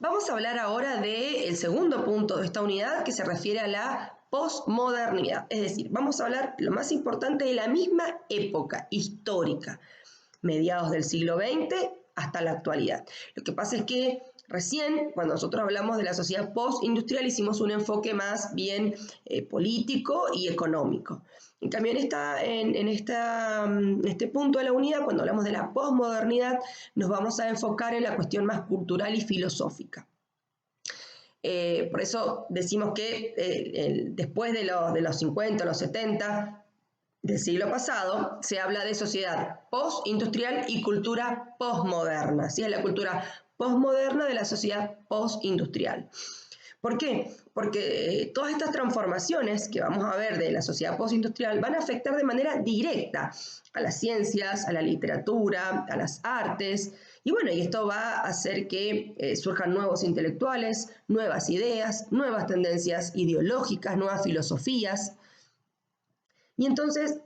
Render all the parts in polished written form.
Vamos a hablar ahora del segundo punto de esta unidad que se refiere a la posmodernidad. Es decir, vamos a hablar lo más importante de la misma época histórica, mediados del siglo XX hasta la actualidad. Lo que pasa es que recién, cuando nosotros hablamos de la sociedad postindustrial, hicimos un enfoque más bien político y económico. En cambio, en este punto de la unidad, cuando hablamos de la posmodernidad, nos vamos a enfocar en la cuestión más cultural y filosófica. Por eso decimos que después de los 50, los 70 del siglo pasado, se habla de sociedad postindustrial y cultura posmoderna. ¿Sí? Es la cultura posmoderna de la sociedad postindustrial. ¿Por qué? Porque todas estas transformaciones que vamos a ver de la sociedad postindustrial van a afectar de manera directa a las ciencias, a la literatura, a las artes, y bueno, y esto va a hacer que surjan nuevos intelectuales, nuevas ideas, nuevas tendencias ideológicas, nuevas filosofías. Y entonces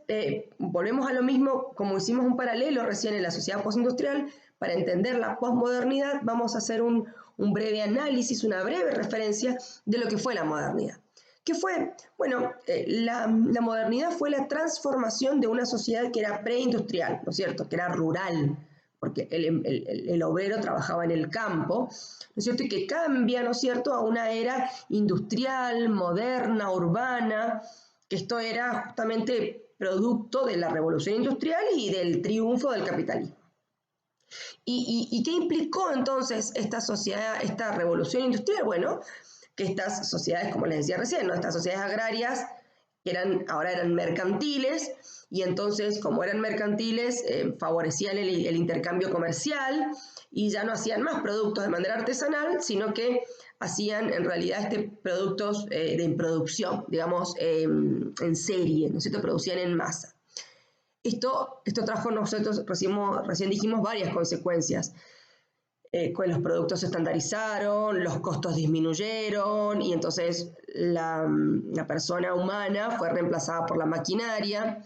volvemos a lo mismo, como hicimos un paralelo recién en la sociedad postindustrial. Para entender la posmodernidad vamos a hacer un breve análisis, una breve referencia de lo que fue la modernidad. ¿Qué fue? Bueno, la modernidad fue la transformación de una sociedad que era preindustrial, ¿no es cierto?, que era rural, porque el obrero trabajaba en el campo, ¿no es cierto?, y que cambia, ¿no es cierto?, a una era industrial, moderna, urbana, que esto era justamente producto de la revolución industrial y del triunfo del capitalismo. ¿Y qué implicó entonces esta sociedad, esta revolución industrial? Bueno, que estas sociedades, como les decía recién, ¿no?, estas sociedades agrarias ahora eran mercantiles, y entonces, como eran mercantiles, favorecían el intercambio comercial y ya no hacían más productos de manera artesanal, sino que hacían en realidad productos de producción, digamos, en serie, ¿no es cierto?, producían en masa. Esto trajo, nosotros recién dijimos, varias consecuencias. Los productos se estandarizaron, los costos disminuyeron, y entonces la persona humana fue reemplazada por la maquinaria.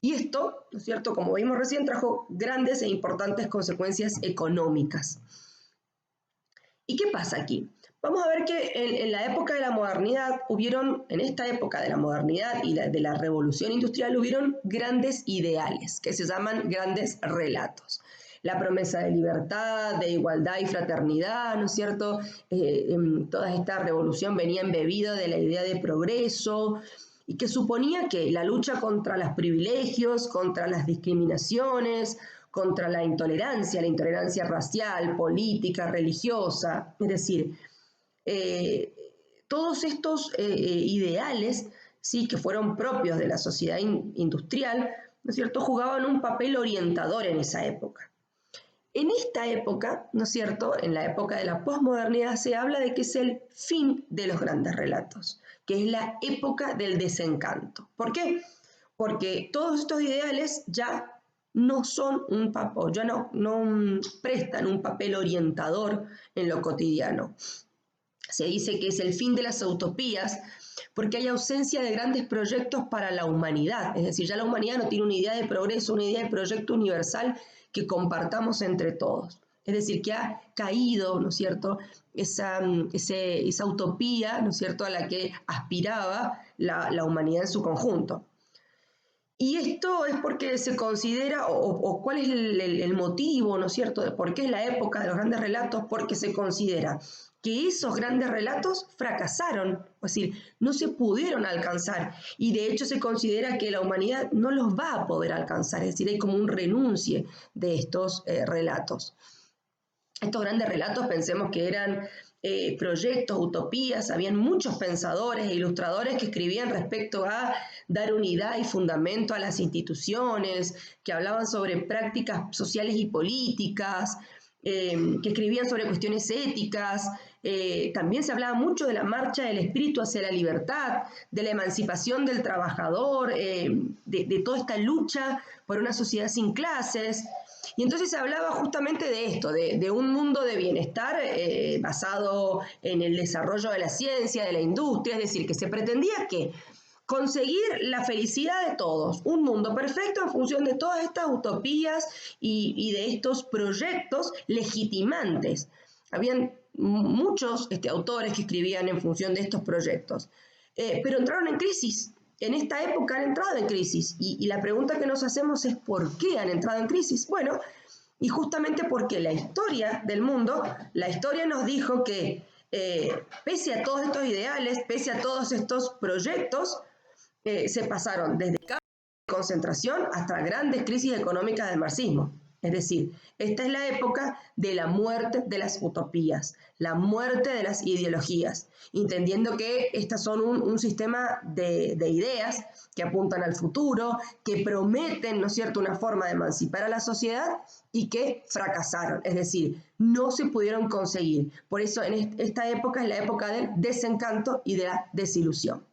Y esto, ¿no es cierto?, como vimos recién, trajo grandes e importantes consecuencias económicas. ¿Y qué pasa aquí? Vamos a ver que en la época de la modernidad en esta época de la modernidad y de la revolución industrial, hubieron grandes ideales, que se llaman grandes relatos. La promesa de libertad, de igualdad y fraternidad, ¿no es cierto? Toda esta revolución venía embebida de la idea de progreso, y que suponía que la lucha contra los privilegios, contra las discriminaciones, contra la intolerancia racial, política, religiosa, es decir, todos estos ideales, sí, que fueron propios de la sociedad industrial, ¿no es cierto?, jugaban un papel orientador en esa época. En esta época, ¿no es cierto?, en la época de la posmodernidad, se habla de que es el fin de los grandes relatos, que es la época del desencanto. ¿Por qué? Porque todos estos ideales ya no son ya no prestan un papel orientador en lo cotidiano. Se dice que es el fin de las utopías porque hay ausencia de grandes proyectos para la humanidad. Es decir, ya la humanidad no tiene una idea de progreso, una idea de proyecto universal que compartamos entre todos. Es decir, que ha caído, ¿no es cierto?, esa utopía, ¿no es cierto?, a la que aspiraba la humanidad en su conjunto. Y esto es porque se considera, o cuál es el motivo, ¿no es cierto?, de por qué es la época de los grandes relatos, porque se considera que esos grandes relatos fracasaron, es decir, no se pudieron alcanzar, y de hecho se considera que la humanidad no los va a poder alcanzar, es decir, hay como un renuncie de estos relatos. Estos grandes relatos, pensemos que eran proyectos, utopías, habían muchos pensadores e ilustradores que escribían respecto a dar unidad y fundamento a las instituciones, que hablaban sobre prácticas sociales y políticas, que escribían sobre cuestiones éticas. También se hablaba mucho de la marcha del espíritu hacia la libertad, de la emancipación del trabajador, de toda esta lucha por una sociedad sin clases. Y entonces se hablaba justamente de esto, de un mundo de bienestar basado en el desarrollo de la ciencia, de la industria, es decir, que se pretendía que conseguir la felicidad de todos, un mundo perfecto en función de todas estas utopías y de estos proyectos legitimantes Habían muchos autores que escribían en función de estos proyectos, pero entraron en crisis. En esta época han entrado en crisis y la pregunta que nos hacemos es ¿por qué han entrado en crisis? Bueno, y justamente porque la historia del mundo, la historia nos dijo que pese a todos estos ideales, pese a todos estos proyectos, se pasaron desde campos de concentración hasta grandes crisis económicas del marxismo. Es decir, esta es la época de la muerte de las utopías, la muerte de las ideologías, entendiendo que estas son un sistema de ideas que apuntan al futuro, que prometen, ¿no es cierto?, una forma de emancipar a la sociedad y que fracasaron, es decir, no se pudieron conseguir. Por eso en esta época es la época del desencanto y de la desilusión.